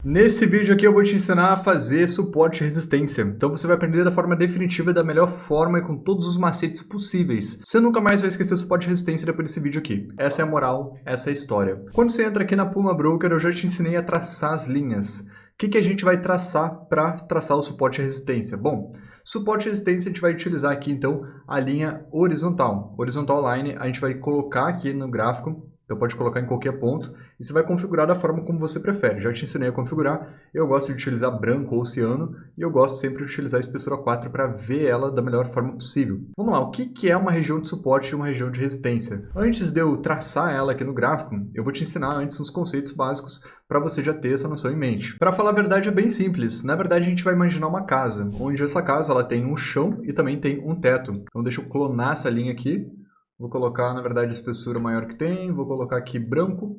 Nesse vídeo aqui eu vou te ensinar a fazer suporte e resistência. Então você vai aprender da forma definitiva e da melhor forma e com todos os macetes possíveis. Você nunca mais vai esquecer suporte e resistência depois desse vídeo aqui. Essa é a moral, essa é a história. Quando você entra aqui na Puma Broker, eu já te ensinei a traçar as linhas. O que a gente vai traçar para traçar o suporte e resistência? Bom, suporte e resistência a gente vai utilizar aqui então a linha horizontal. Horizontal line a gente vai colocar aqui no gráfico. Então pode colocar em qualquer ponto e você vai configurar da forma como você prefere. Já te ensinei a configurar, eu gosto de utilizar branco ou ciano e eu gosto sempre de utilizar a espessura 4 para ver ela da melhor forma possível. Vamos lá, o que é uma região de suporte e uma região de resistência? Antes de eu traçar ela aqui no gráfico, eu vou te ensinar antes uns conceitos básicos para você já ter essa noção em mente. Para falar a verdade é bem simples, na verdade a gente vai imaginar uma casa, onde essa casa ela tem um chão e também tem um teto. Então deixa eu clonar essa linha aqui. Vou colocar, na verdade, a espessura maior que tem, vou colocar aqui branco.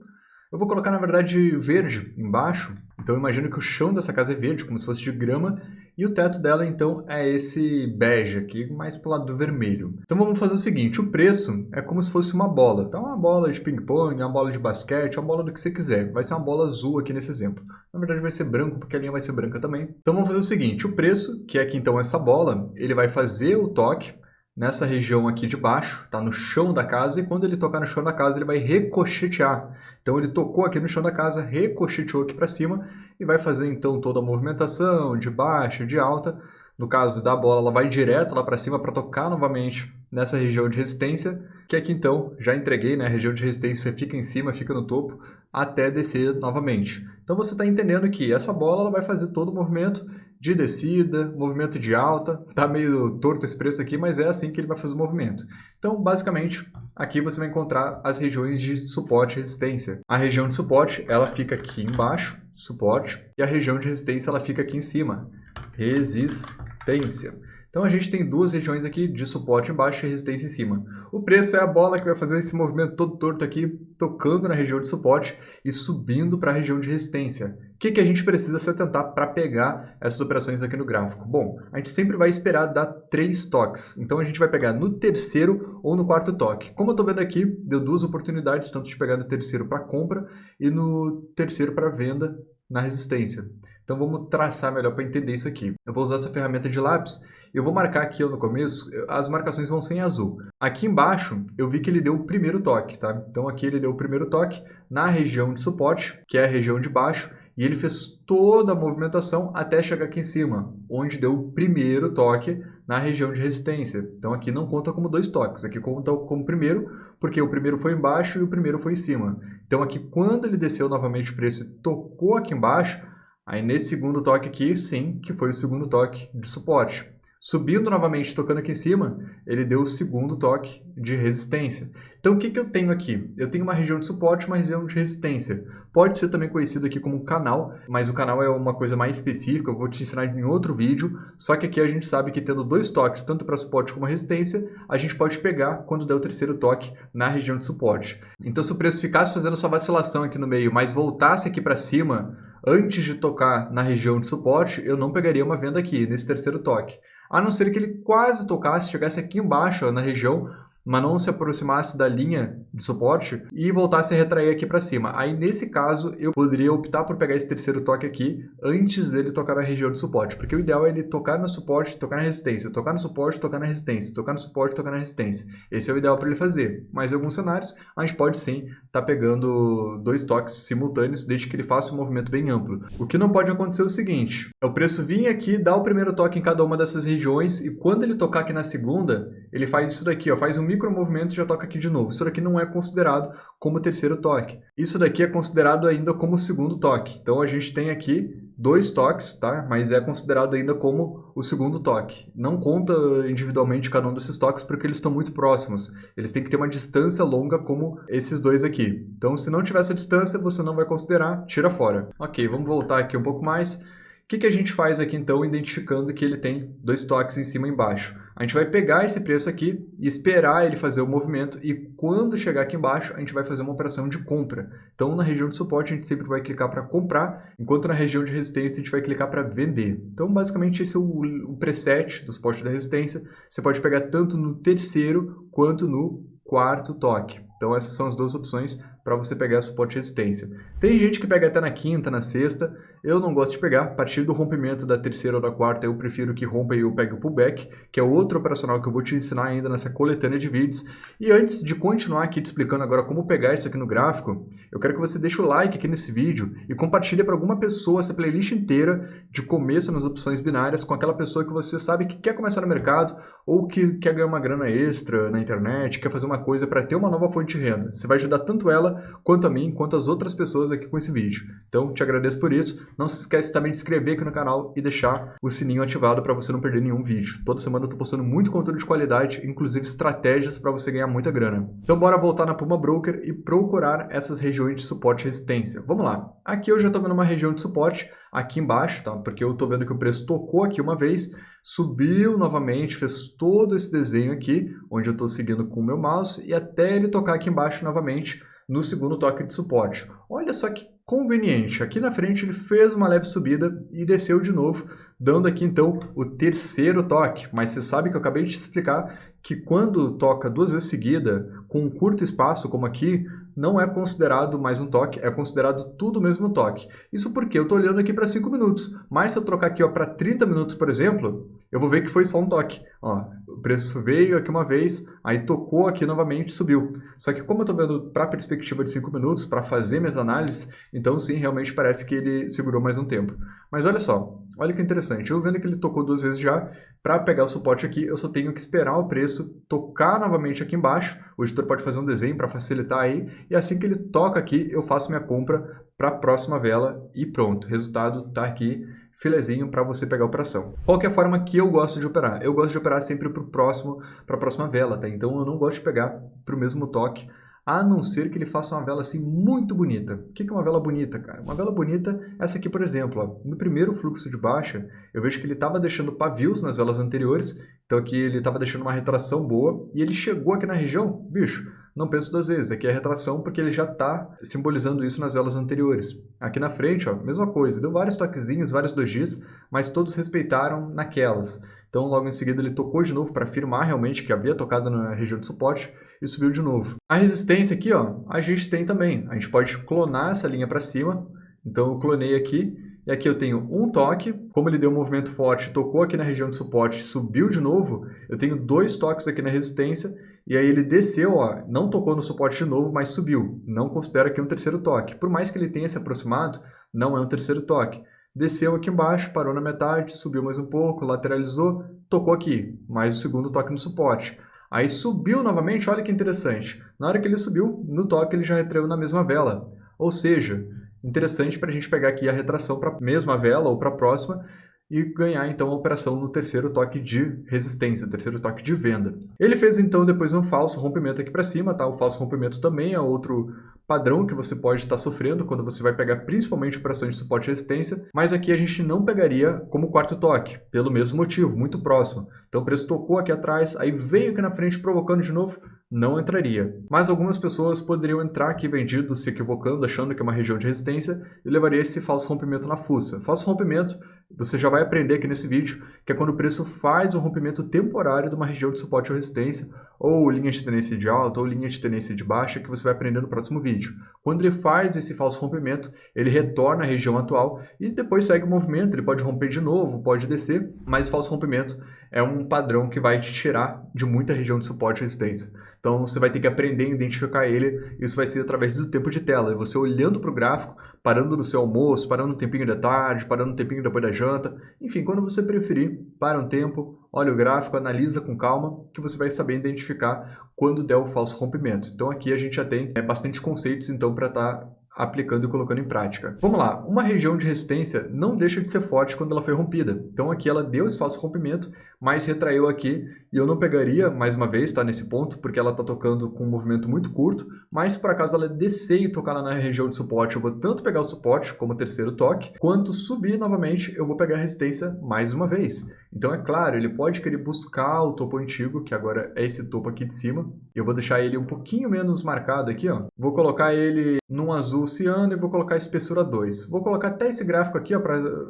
Eu vou colocar, na verdade, verde embaixo. Então, eu imagino que o chão dessa casa é verde, como se fosse de grama. E o teto dela, então, é esse bege aqui, mais pro lado do vermelho. Então, vamos fazer o seguinte. O preço é como se fosse uma bola. Então, uma bola de ping-pong, uma bola de basquete, uma bola do que você quiser. Vai ser uma bola azul aqui nesse exemplo. Na verdade, vai ser branco, porque a linha vai ser branca também. Então, vamos fazer o seguinte. O preço, que é aqui, então, essa bola, ele vai fazer o toque nessa região aqui de baixo, tá no chão da casa, e quando ele tocar no chão da casa, ele vai ricochetear. Então ele tocou aqui no chão da casa, ricocheteou aqui para cima, e vai fazer então toda a movimentação de baixa, de alta. No caso da bola, ela vai direto lá para cima para tocar novamente nessa região de resistência, que aqui então, já entreguei, né? A região de resistência fica em cima, fica no topo, até descer novamente. Então você está entendendo que essa bola ela vai fazer todo o movimento de descida, movimento de alta. Tá meio torto esse preço aqui, mas é assim que ele vai fazer o movimento. Então, basicamente, aqui você vai encontrar as regiões de suporte e resistência. A região de suporte, ela fica aqui embaixo, suporte, e a região de resistência, ela fica aqui em cima, resistência. Então, a gente tem duas regiões aqui de suporte embaixo e resistência em cima. O preço é a bola que vai fazer esse movimento todo torto aqui, tocando na região de suporte e subindo para a região de resistência. O que a gente precisa se atentar para pegar essas operações aqui no gráfico? Bom, a gente sempre vai esperar dar 3 toques. Então, a gente vai pegar no terceiro ou no quarto toque. Como eu estou vendo aqui, deu duas oportunidades, tanto de pegar no terceiro para compra e no terceiro para venda na resistência. Então, vamos traçar melhor para entender isso aqui. Eu vou usar essa ferramenta de lápis. Eu vou marcar aqui no começo, as marcações vão ser em azul. Aqui embaixo, eu vi que ele deu o primeiro toque, tá? Então aqui ele deu o primeiro toque na região de suporte, que é a região de baixo, e ele fez toda a movimentação até chegar aqui em cima, onde deu o primeiro toque na região de resistência. Então aqui não conta como 2 toques, aqui conta como primeiro, porque o primeiro foi embaixo e o primeiro foi em cima. Então aqui quando ele desceu novamente o preço e tocou aqui embaixo, aí nesse segundo toque aqui, sim, que foi o segundo toque de suporte. Subindo novamente, tocando aqui em cima, ele deu o segundo toque de resistência. Então, o que eu tenho aqui? Eu tenho uma região de suporte e uma região de resistência. Pode ser também conhecido aqui como canal, mas o canal é uma coisa mais específica, eu vou te ensinar em outro vídeo, só que aqui a gente sabe que tendo 2 toques, tanto para suporte como resistência, a gente pode pegar quando der o terceiro toque na região de suporte. Então, se o preço ficasse fazendo essa vacilação aqui no meio, mas voltasse aqui para cima, antes de tocar na região de suporte, eu não pegaria uma venda aqui, nesse terceiro toque. A não ser que ele quase tocasse, chegasse aqui embaixo ó, na região, mas não se aproximasse da linha de suporte e voltasse a retrair aqui para cima. Aí, nesse caso, eu poderia optar por pegar esse terceiro toque aqui antes dele tocar na região de suporte, porque o ideal é ele tocar no suporte, tocar na resistência, tocar no suporte, tocar na resistência, tocar no suporte, tocar na resistência. Esse é o ideal para ele fazer. Mas em alguns cenários, a gente pode sim estar pegando 2 toques simultâneos, desde que ele faça um movimento bem amplo. O que não pode acontecer é o seguinte, é o preço vir aqui, dar o primeiro toque em cada uma dessas regiões e quando ele tocar aqui na segunda, ele faz isso daqui, ó, faz um micromovimento e já toca aqui de novo. Isso daqui não é considerado como terceiro toque. Isso daqui é considerado ainda como segundo toque. Então a gente tem aqui 2 toques, tá? Mas é considerado ainda como o segundo toque. Não conta individualmente cada um desses toques porque eles estão muito próximos. Eles têm que ter uma distância longa como esses 2 aqui. Então se não tiver essa distância, você não vai considerar, tira fora. Ok, vamos voltar aqui um pouco mais. O que a gente faz aqui então, identificando que ele tem 2 toques em cima e embaixo? A gente vai pegar esse preço aqui e esperar ele fazer o movimento e quando chegar aqui embaixo, a gente vai fazer uma operação de compra. Então, na região de suporte, a gente sempre vai clicar para comprar, enquanto na região de resistência, a gente vai clicar para vender. Então, basicamente, esse é o preset do suporte da resistência. Você pode pegar tanto no terceiro quanto no quarto toque. Então, essas são as duas opções para você pegar suporte e resistência. Tem gente que pega até na quinta, na sexta, eu não gosto de pegar. A partir do rompimento da terceira ou da quarta, eu prefiro que rompa e eu pegue o pullback, que é outro operacional que eu vou te ensinar ainda nessa coletânea de vídeos. E antes de continuar aqui te explicando agora como pegar isso aqui no gráfico, eu quero que você deixe o like aqui nesse vídeo e compartilhe para alguma pessoa essa playlist inteira de começo nas opções binárias com aquela pessoa que você sabe que quer começar no mercado ou que quer ganhar uma grana extra na internet, quer fazer uma coisa para ter uma nova fonte de renda. Você vai ajudar tanto ela, quanto a mim, quanto as outras pessoas aqui com esse vídeo. Então, te agradeço por isso. Não se esquece também de se inscrever aqui no canal e deixar o sininho ativado para você não perder nenhum vídeo. Toda semana eu estou postando muito conteúdo de qualidade, inclusive estratégias para você ganhar muita grana. Então, bora voltar na Puma Broker e procurar essas regiões de suporte e resistência. Vamos lá. Aqui eu já estou vendo uma região de suporte aqui embaixo, tá? Porque eu estou vendo que o preço tocou aqui uma vez, subiu novamente, fez todo esse desenho aqui, onde eu estou seguindo com o meu mouse, e até ele tocar aqui embaixo novamente no segundo toque de suporte. Olha só que conveniente, aqui na frente ele fez uma leve subida e desceu de novo, dando aqui então o terceiro toque. Mas você sabe que eu acabei de te explicar que quando toca duas vezes seguida, com um curto espaço como aqui, não é considerado mais um toque, é considerado tudo o mesmo toque. Isso porque eu estou olhando aqui para 5 minutos, mas se eu trocar aqui para 30 minutos, por exemplo, eu vou ver que foi só um toque. Ó, o preço veio aqui uma vez, aí tocou aqui novamente e subiu. Só que como eu estou vendo para a perspectiva de 5 minutos, para fazer minhas análises, então sim, realmente parece que ele segurou mais um tempo. Mas olha só, olha que interessante, eu vendo que ele tocou duas vezes já, para pegar o suporte aqui, eu só tenho que esperar o preço tocar novamente aqui embaixo. O editor pode fazer um desenho para facilitar aí, e assim que ele toca aqui, eu faço minha compra para a próxima vela e pronto. O resultado está aqui, filezinho para você pegar a operação. Qual que é a forma que eu gosto de operar? Eu gosto de operar sempre para a próxima vela, tá? Então eu não gosto de pegar para o mesmo toque, a não ser que ele faça uma vela assim muito bonita. O que é uma vela bonita, cara? Uma vela bonita, essa aqui, por exemplo, ó, no primeiro fluxo de baixa, eu vejo que ele estava deixando pavios nas velas anteriores, então aqui ele estava deixando uma retração boa, e ele chegou aqui na região, bicho, não penso duas vezes, aqui é retração porque ele já está simbolizando isso nas velas anteriores. Aqui na frente, ó, mesma coisa, deu vários toquezinhos, vários dojis, mas todos respeitaram naquelas. Então logo em seguida ele tocou de novo para afirmar realmente que havia tocado na região de suporte e subiu de novo. A resistência aqui, ó, a gente tem também. A gente pode clonar essa linha para cima. Então eu clonei aqui e aqui eu tenho um toque. Como ele deu um movimento forte, tocou aqui na região de suporte, subiu de novo, eu tenho dois toques aqui na resistência e aí ele desceu, ó, não tocou no suporte de novo, mas subiu. Não considero aqui um terceiro toque. Por mais que ele tenha se aproximado, não é um terceiro toque. Desceu aqui embaixo, parou na metade, subiu mais um pouco, lateralizou, tocou aqui, mais o segundo toque no suporte. Aí subiu novamente, olha que interessante. Na hora que ele subiu, no toque ele já retraiu na mesma vela. Ou seja, interessante para a gente pegar aqui a retração para a mesma vela ou para a próxima e ganhar então a operação no terceiro toque de resistência, o terceiro toque de venda. Ele fez então depois um falso rompimento aqui para cima, tá? O falso rompimento também é outro padrão que você pode estar sofrendo quando você vai pegar principalmente operações de suporte e resistência, mas aqui a gente não pegaria como quarto toque, pelo mesmo motivo, muito próximo. Então o preço tocou aqui atrás, aí veio aqui na frente provocando de novo, não entraria. Mas algumas pessoas poderiam entrar aqui vendido, se equivocando, achando que é uma região de resistência e levaria esse falso rompimento na fuça. Falso rompimento, você já vai aprender aqui nesse vídeo, que é quando o preço faz um rompimento temporário de uma região de suporte ou resistência, ou linha de tendência de alta, ou linha de tendência de baixa, que você vai aprender no próximo vídeo. Quando ele faz esse falso rompimento, ele retorna à região atual e depois segue o movimento, ele pode romper de novo, pode descer, mas o falso rompimento é um padrão que vai te tirar de muita região de suporte e resistência. Então você vai ter que aprender a identificar ele, isso vai ser através do tempo de tela, você olhando para o gráfico, parando no seu almoço, parando um tempinho da tarde, parando um tempinho depois da janta, enfim, quando você preferir, para um tempo, olha o gráfico, analisa com calma, que você vai saber identificar quando der o falso rompimento. Então aqui a gente já tem bastante conceitos então para estar aplicando e colocando em prática. Vamos lá, uma região de resistência não deixa de ser forte quando ela foi rompida. Então aqui ela deu esse falso rompimento, mas retraiu aqui e eu não pegaria mais uma vez, tá, nesse ponto, porque ela tá tocando com um movimento muito curto, mas se por acaso ela descer e tocar lá na região de suporte, eu vou tanto pegar o suporte como o terceiro toque, quanto subir novamente, eu vou pegar a resistência mais uma vez. Então é claro, ele pode querer buscar o topo antigo, que agora é esse topo aqui de cima. Eu vou deixar ele um pouquinho menos marcado aqui, ó. Vou colocar ele num azul azul ciano e vou colocar espessura 2. Vou colocar até esse gráfico aqui, ó,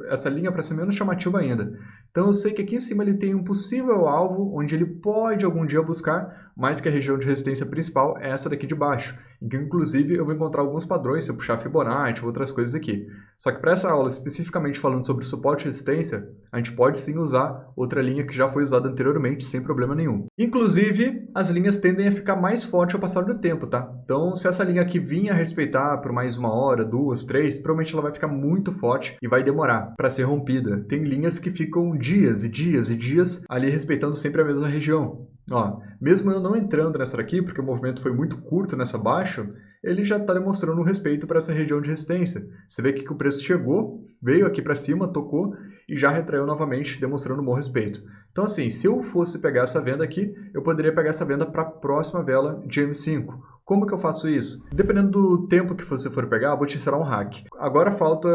essa linha para ser menos chamativa ainda. Então eu sei que aqui em cima ele tem um possível alvo onde ele pode algum dia buscar, mas que a região de resistência principal é essa daqui de baixo. Em que inclusive eu vou encontrar alguns padrões se eu puxar Fibonacci ou outras coisas aqui. Só que para essa aula especificamente falando sobre suporte e resistência, a gente pode sim usar outra linha que já foi usada anteriormente sem problema nenhum. Inclusive, as linhas tendem a ficar mais fortes ao passar do tempo, tá? Então, se essa linha aqui vinha a respeitar por mais 1 hora, 2, 3, provavelmente ela vai ficar muito forte e vai demorar para ser rompida. Tem linhas que ficam dias e dias e dias ali respeitando sempre a mesma região. Ó, mesmo eu não entrando nessa daqui, porque o movimento foi muito curto nessa baixa, ele já está demonstrando um respeito para essa região de resistência. Você vê que o preço chegou, veio aqui para cima, tocou e já retraiu novamente, demonstrando um bom respeito. Então assim, se eu fosse pegar essa venda aqui, eu poderia pegar essa venda para a próxima vela de M5. Como que eu faço isso? Dependendo do tempo que você for pegar, eu vou te ensinar um hack. Agora falta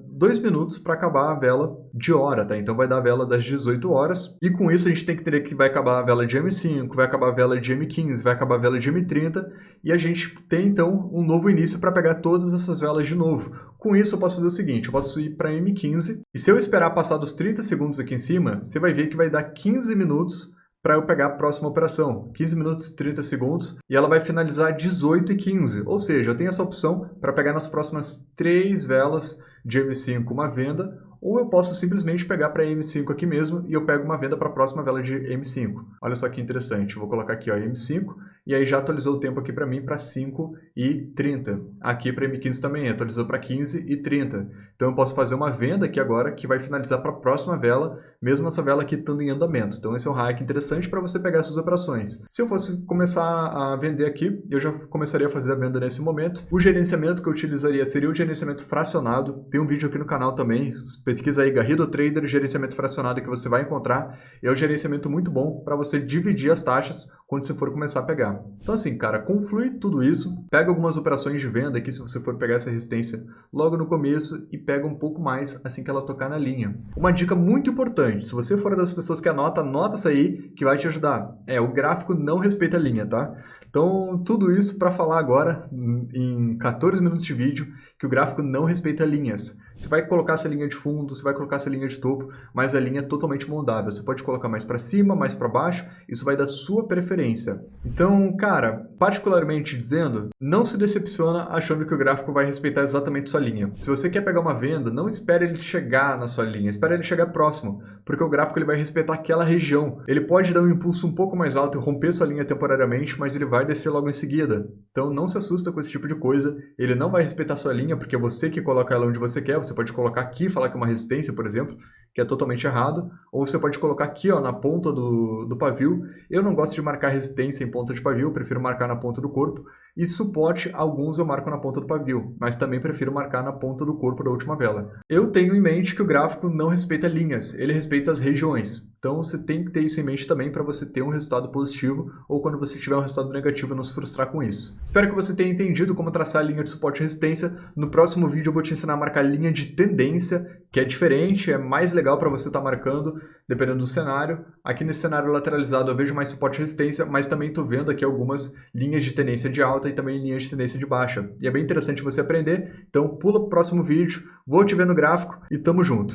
2 minutos para acabar a vela de hora, tá? Então vai dar a vela das 18 horas. E com isso a gente tem que entender que vai acabar a vela de M5, vai acabar a vela de M15, vai acabar a vela de M30. E a gente tem então um novo início para pegar todas essas velas de novo. Com isso eu posso fazer o seguinte, eu posso ir para M15. E se eu esperar passar dos 30 segundos aqui em cima, você vai ver que vai dar 15 minutos para eu pegar a próxima operação, 15 minutos e 30 segundos, e ela vai finalizar 18 e 15, ou seja, eu tenho essa opção para pegar nas próximas 3 velas de M5 uma venda, ou eu posso simplesmente pegar para M5 aqui mesmo e eu pego uma venda para a próxima vela de M5. Olha só que interessante, eu vou colocar aqui ó, M5, e aí já atualizou o tempo aqui para mim para 5 e 30. Aqui para M15 também, atualizou para 15 e 30. Então eu posso fazer uma venda aqui agora que vai finalizar para a próxima vela, mesmo essa vela aqui estando em andamento. Então esse é um hack interessante para você pegar essas operações. Se eu fosse começar a vender aqui, eu já começaria a fazer a venda nesse momento. O gerenciamento que eu utilizaria seria o gerenciamento fracionado. Tem um vídeo aqui no canal também, pesquisa aí Garrido Trader, gerenciamento fracionado que você vai encontrar. É um gerenciamento muito bom para você dividir as taxas quando você for começar a pegar. Então assim, cara, conflui tudo isso, pega algumas operações de venda aqui se você for pegar essa resistência logo no começo e pega um pouco mais assim que ela tocar na linha. Uma dica muito importante, se você for das pessoas que anota isso aí que vai te ajudar. O gráfico não respeita a linha, tá? Então, tudo isso para falar agora, em 14 minutos de vídeo, que o gráfico não respeita linhas. Você vai colocar essa linha de fundo, você vai colocar essa linha de topo, mas a linha é totalmente moldável. Você pode colocar mais para cima, mais para baixo, isso vai da sua preferência. Então, cara, particularmente dizendo, não se decepciona achando que o gráfico vai respeitar exatamente sua linha. Se você quer pegar uma venda, não espere ele chegar na sua linha, espere ele chegar próximo, porque o gráfico ele vai respeitar aquela região. Ele pode dar um impulso um pouco mais alto e romper sua linha temporariamente, mas ele vai descer logo em seguida. Então não se assusta com esse tipo de coisa, ele não vai respeitar sua linha, porque é você que coloca ela onde você quer. Você pode colocar aqui e falar que é uma resistência, por exemplo, que é totalmente errado, ou você pode colocar aqui ó, na ponta do pavio. Eu não gosto de marcar resistência em ponta de pavio, eu prefiro marcar na ponta do corpo, e suporte alguns eu marco na ponta do pavio, mas também prefiro marcar na ponta do corpo da última vela. Eu tenho em mente que o gráfico não respeita linhas, ele respeita as regiões. Então você tem que ter isso em mente também para você ter um resultado positivo ou quando você tiver um resultado negativo não se frustrar com isso. Espero que você tenha entendido como traçar a linha de suporte e resistência. No próximo vídeo eu vou te ensinar a marcar linha de tendência, que é diferente, é mais legal para você estar marcando dependendo do cenário. Aqui nesse cenário lateralizado eu vejo mais suporte e resistência, mas também estou vendo aqui algumas linhas de tendência de alta e também linhas de tendência de baixa. E é bem interessante você aprender, então pula para o próximo vídeo, vou te ver no gráfico e tamo junto!